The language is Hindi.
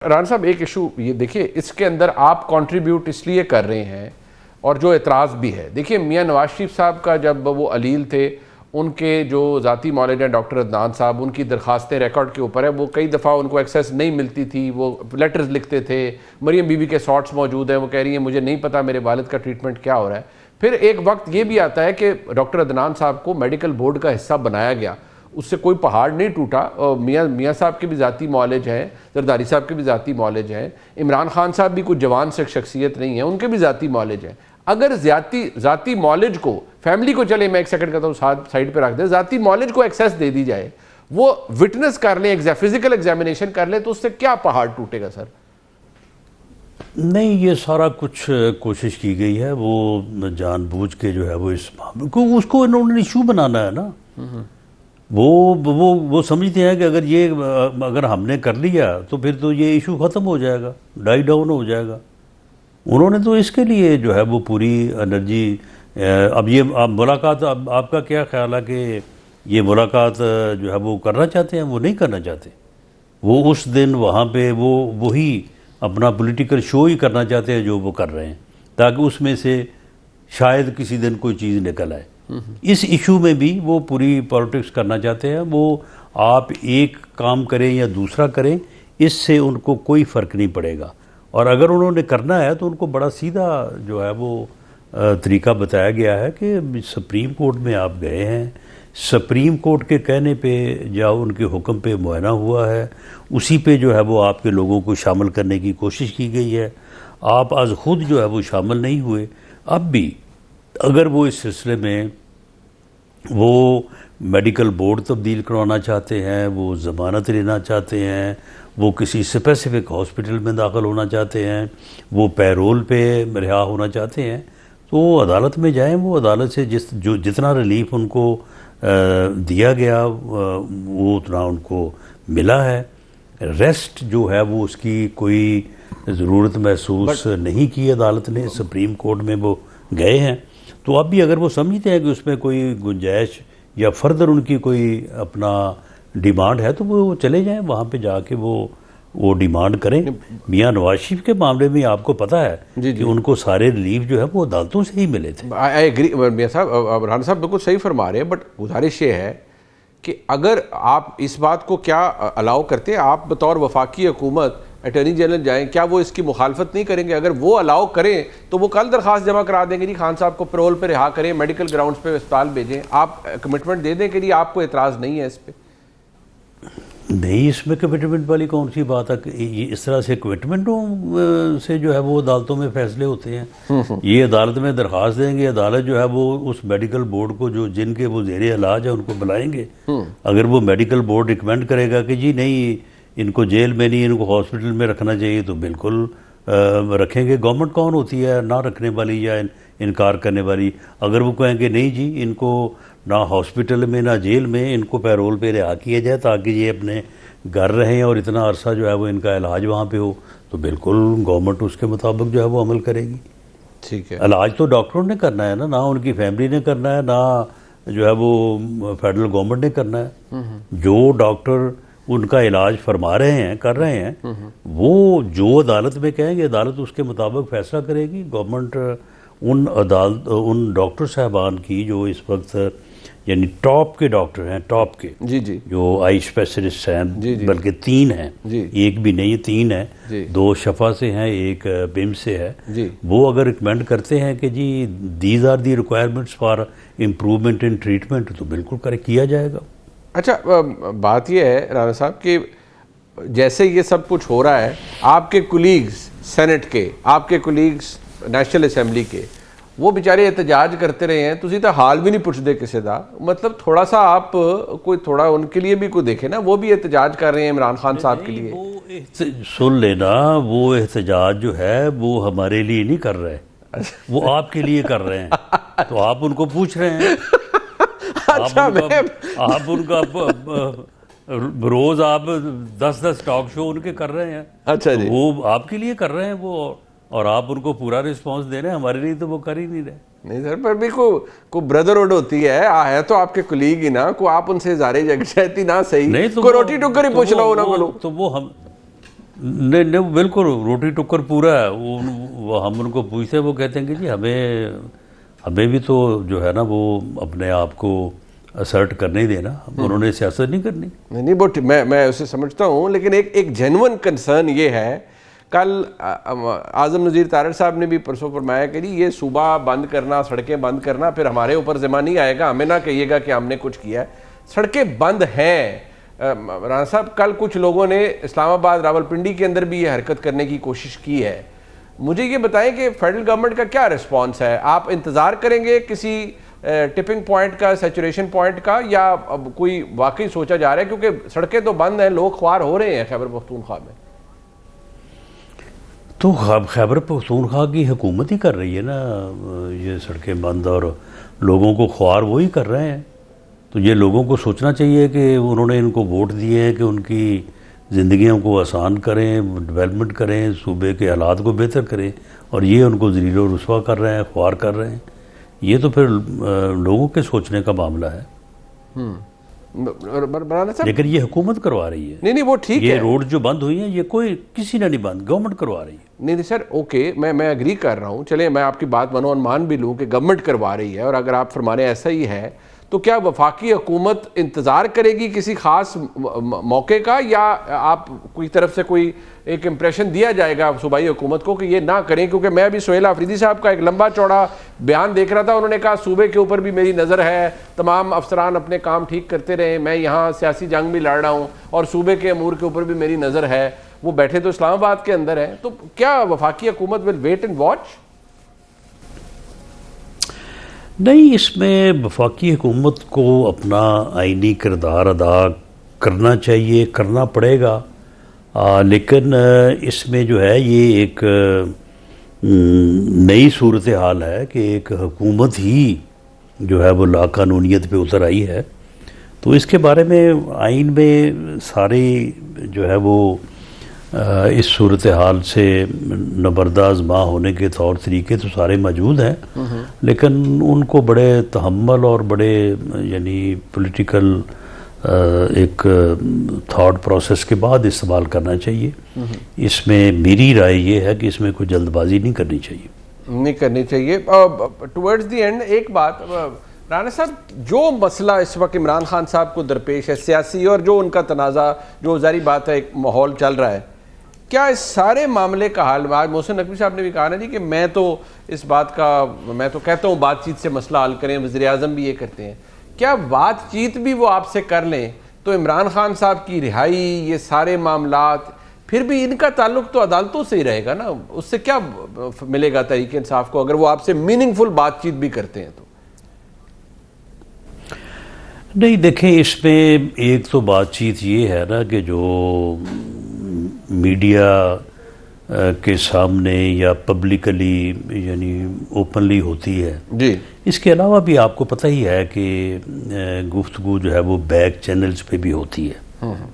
राना साहब, एक इशू ये देखिए, इसके अंदर आप कंट्रीब्यूट इसलिए कर रहे हैं और जो एतराज़ भी है, देखिए मियां नवाज शरीफ साहब का जब वो अलील थे, उनके जो ज़ाती मौलवी हैं डॉक्टर अदनान साहब, उनकी दरख्वास्तें रिकॉर्ड के ऊपर है, वो कई दफ़ा उनको एक्सेस नहीं मिलती थी, वो लेटर्स लिखते थे। मरियम बीबी के शॉट्स मौजूद हैं, वो कह रही हैं मुझे नहीं पता मेरे वालिद का ट्रीटमेंट क्या हो रहा है। फिर एक वक्त ये भी आता है कि डॉक्टर अदनान साहब को मेडिकल बोर्ड का हिस्सा बनाया गया, उससे कोई पहाड़ नहीं टूटा। मियाँ साहब के भी ज़ाती मौलेज हैं, जरदारी साहब के भी ज़ाती मौलेज हैं, इमरान खान साहब भी कुछ जवान से शख्सियत नहीं है, उनके भी ज़ाती मौलेज हैं। अगर ज़ाती मौलेज को फैमिली को, चले मैं एक सेकंड कहता हूँ साइड पे रख दे, ज़ाती मौलेज को एक्सेस दे दी जाए, वो विटनेस कर लें, फिजिकल एग्जामिनेशन कर लें, तो उससे क्या पहाड़ टूटेगा सर? नहीं, ये सारा कुछ कोशिश की गई है, वो जानबूझ के जो है वो इस मामले को, उसको इन्होंने इशू बनाना है ना। वो समझते हैं कि अगर हमने कर लिया तो फिर तो ये इशू ख़त्म हो जाएगा, डाई डाउन हो जाएगा। उन्होंने तो इसके लिए जो है वो पूरी एनर्जी, अब ये मुलाकात, आपका क्या ख्याल है कि ये मुलाकात जो है वो करना चाहते हैं? वो नहीं करना चाहते। वो उस दिन वहाँ पे वो वही अपना पॉलिटिकल शो ही करना चाहते हैं जो वो कर रहे हैं, ताकि उसमें से शायद किसी दिन कोई चीज़ निकल आए। इस इशू में भी वो पूरी पॉलिटिक्स करना चाहते हैं। वो आप एक काम करें या दूसरा करें, इससे उनको कोई फ़र्क नहीं पड़ेगा। और अगर उन्होंने करना है तो उनको बड़ा सीधा जो है वो तरीका बताया गया है कि सुप्रीम कोर्ट में आप गए हैं, सुप्रीम कोर्ट के कहने पे या उनके हुक्म पे मुआयना हुआ है, उसी पे जो है वो आपके लोगों को शामिल करने की कोशिश की गई है। आप आज खुद जो है वो शामिल नहीं हुए। अब भी अगर वो इस सिलसिले में वो मेडिकल बोर्ड तब्दील करवाना चाहते हैं, वो ज़मानत लेना चाहते हैं, वो किसी स्पेसिफिक हॉस्पिटल में दाखिल होना चाहते हैं, वो पैरोल पे रिहा होना चाहते हैं, तो अदालत में जाएं। वो अदालत से जितना रिलीफ उनको दिया गया वो उतना उनको मिला है। रेस्ट जो है वो उसकी कोई ज़रूरत महसूस नहीं की अदालत ने। सुप्रीम कोर्ट में वो गए हैं, तो अब भी अगर वो समझते हैं कि उसमें कोई गुंजाइश या फर्दर उनकी कोई अपना डिमांड है, तो वो चले जाएं वहाँ पे जाके वो डिमांड करें। मियां नवाज शरीफ के मामले में आपको पता है कि उनको सारे रिलीफ जो है वो अदालतों से ही मिले थे। आई एग्री मियां साहब, राना साहब बिल्कुल सही फरमा रहे हैं, बट गुजारिश ये है कि अगर आप इस बात को क्या अलाउ करते हैं, आप बतौर वफाकी हुकूमत अटॉर्नी जनरल जाएं, क्या वो इसकी मुखालफत नहीं करेंगे? अगर वो अलाउ करें तो वो कल दरख्वास्त जमा करा देंगे, जी खान साहब को पैरोल पे रिहा करें, मेडिकल ग्राउंड्स पे अस्पताल भेजें। आप कमिटमेंट दे दें कि जी आपको एतराज़ नहीं है इस पर? नहीं, इसमें कमिटमेंट वाली कौन सी बात है? इस तरह से कमिटमेंटों से जो है वो अदालतों में फैसले होते हैं। ये अदालत में दरख्वास्त देंगे, अदालत जो है वो उस मेडिकल बोर्ड को जो जिनके वो ज़ेरे इलाज है उनको बुलाएंगे। अगर वो मेडिकल बोर्ड रिकमेंड करेगा कि जी नहीं, इनको जेल में नहीं, इनको हॉस्पिटल में रखना चाहिए, तो बिल्कुल रखेंगे। गवर्नमेंट कौन होती है ना रखने वाली या इनकार करने वाली? अगर वो कहेंगे नहीं जी, इनको ना हॉस्पिटल में ना जेल में, इनको पैरोल पे रिहा किया जाए ताकि ये अपने घर रहें और इतना अरसा जो है वो इनका इलाज वहाँ पे हो, तो बिल्कुल गवर्नमेंट उसके मुताबिक जो है वो अमल करेगी। ठीक है। इलाज तो डॉक्टरों ने करना है ना उनकी फैमिली ने करना है, ना जो है वो फेडरल गवर्नमेंट ने करना है। जो डॉक्टर उनका इलाज फरमा रहे हैं, कर रहे हैं, वो जो अदालत में कहेंगे अदालत उसके मुताबिक फैसला करेगी। गवर्नमेंट उन डॉक्टर साहबान की जो इस वक्त यानी टॉप के डॉक्टर हैं, टॉप के जी जो आई स्पेशलिस्ट हैं, बल्कि 3 हैं, एक भी नहीं 3 हैं, 2 शफा से हैं, एक बिम से है। वो अगर रिकमेंड करते हैं कि जी these are the requirements for improvement in treatment, तो बिल्कुल किया जाएगा। अच्छा, बात यह है राना साहब कि जैसे ये सब कुछ हो रहा है, आपके कोलीग्स सेनेट के, आपके कोलीग्स नेशनल असैम्बली के, वो बेचारे एहतजाज करते रहे हैं, तुसी तो हाल भी नहीं पुछते किसी का। मतलब थोड़ा सा आप कोई थोड़ा उनके लिए भी कोई देखे ना, वो भी एहतजाज कर रहे हैं इमरान खान साहब के लिए। वो सुन लेना, वो एहतजाज जो है वो हमारे लिए नहीं कर रहे, वो आपके लिए कर रहे हैं। तो आप उनको पूछ रहे हैं। अच्छा, आप उनका रोज आप 10-10 टॉक शो उनके कर रहे हैं। अच्छा जी, वो आपके लिए कर रहे हैं वो, और आप उनको पूरा रिस्पांस दे रहे हैं। हमारे लिए तो वो कर ही नहीं रहे। नहीं सर, पर भी को ब्रदरहुड होती है तो आपके कुलीग ही ना, को आप उनसे इज़हारे यकजहती ना सही, नहीं तो रोटी टुक्कर ही पूछ लो ना। तो वो हम नहीं नहीं, वो बिल्कुल रोटी टुक्कर पूरा है। वो हम उनको पूछते हैं, वो कहते हैं कि जी हमें हमें भी तो जो है ना वो अपने आप को असर्ट करने ही देना, उन्होंने सियासत नहीं करनी। नहीं नहीं, बट मैं उसे समझता हूँ, लेकिन एक जेन्युइन कंसर्न ये है। कल आज़म नज़ीर तारड़ साहब ने भी परसों फरमाया कि जी ये सूबा बंद करना, सड़कें बंद करना, फिर हमारे ऊपर ज़िम्मा नहीं आएगा, हमें ना कहिएगा कि हमने कुछ किया है। सड़कें बंद हैं। राना साहब, कल कुछ लोगों ने इस्लामाबाद, रावलपिंडी के अंदर भी ये हरकत करने की कोशिश की है। मुझे ये बताएं कि फेडरल गवर्नमेंट का क्या रिस्पॉन्स है? आप इंतज़ार करेंगे किसी टिपिंग पॉइंट का, सैचुरेशन पॉइंट का, या अब कोई वाकई सोचा जा रहा है? क्योंकि सड़कें तो बंद हैं, लोग ख्वार हो रहे हैं खैबर पख्तूनख्वा में। तो खैबर पख्तूनख्वा की हुकूमत ही कर रही है ना ये सड़कें बंद, और लोगों को ख्वार वो ही कर रहे हैं। तो ये लोगों को सोचना चाहिए कि उन्होंने इनको वोट दिए हैं कि उनकी ज़िंदगियों को आसान करें, डेवलपमेंट करें, सूबे के हालात को बेहतर करें, और ये उनको ज़लील व रुस्वा कर रहे हैं, ख्वार कर रहे हैं। ये तो फिर लोगों के सोचने का मामला है। लेकिन ये हुकूमत करवा रही है। नहीं वो ठीक है। ये रोड जो बंद हुई हैं ये कोई किसी ने नहीं बंद, गवर्नमेंट करवा रही है। नहीं सर, ओके, मैं एग्री कर रहा हूँ। चलिए मैं आपकी बात मानो, मान भी लूँ कि गवर्नमेंट करवा रही है, और अगर आप फरमाने ऐसा ही है तो क्या वफाकी हुकूमत इंतज़ार करेगी किसी ख़ास मौके का, या आप कोई तरफ से कोई एक इम्प्रेशन दिया जाएगा सूबाई हुकूमत को कि ये ना करें? क्योंकि मैं अभी सुहेल आफरीदी साहब का एक लंबा चौड़ा बयान देख रहा था, उन्होंने कहा सूबे के ऊपर भी मेरी नज़र है, तमाम अफसरान अपने काम ठीक करते रहे, मैं यहाँ सियासी जंग भी लड़ रहा हूँ और सूबे के अमूर के ऊपर भी मेरी नज़र है। वो बैठे तो इस्लामाबाद के अंदर हैं। तो क्या वफाकी हुकूमत विल वेट एंड वॉच? नहीं, इसमें वफाकी हुकूमत को अपना आइनी किरदार अदा करना चाहिए, करना पड़ेगा। लेकिन इसमें जो है ये एक नई सूरत हाल है कि एक हुकूमत ही जो है वो लाकानूनियत पे उतर आई है। तो इसके बारे में आइन में सारी जो है वो इस सूरत हाल से नबरदाज माँ होने के तौर तरीके तो सारे मौजूद हैं, लेकिन उनको बड़े तहम्मुल और बड़े यानी पॉलिटिकल एक थॉट प्रोसेस के बाद इस्तेमाल करना चाहिए। इसमें मेरी राय ये है कि इसमें कोई जल्दबाजी नहीं करनी चाहिए। नहीं करनी चाहिए। टुवर्ड्स द एंड एक बात राना साहब, जो मसला इस वक्त इमरान खान साहब को दरपेश है सियासी, और जो उनका तनाज़ा, जो जारी बात है एक माहौल चल रहा है, क्या इस सारे मामले का हाल, आज मोहसिन नकवी साहब ने भी कहा ना जी कि मैं तो इस बात का, मैं तो कहता हूँ बातचीत से मसला हल करें, वज़ीर आज़म भी ये करते हैं, क्या बातचीत भी वो आपसे कर लें तो इमरान खान साहब की रिहाई, ये सारे मामलात, फिर भी इनका ताल्लुक तो अदालतों से ही रहेगा ना? उससे क्या मिलेगा तहरीक इंसाफ को, अगर वो आपसे मीनिंगफुल बातचीत भी करते हैं तो? नहीं, देखें, इसमें एक तो बातचीत ये है ना कि जो मीडिया के सामने या पब्लिकली यानी ओपनली होती है जी, इसके अलावा भी आपको पता ही है कि गुफ्तगू जो है वो बैक चैनल्स पे भी होती है।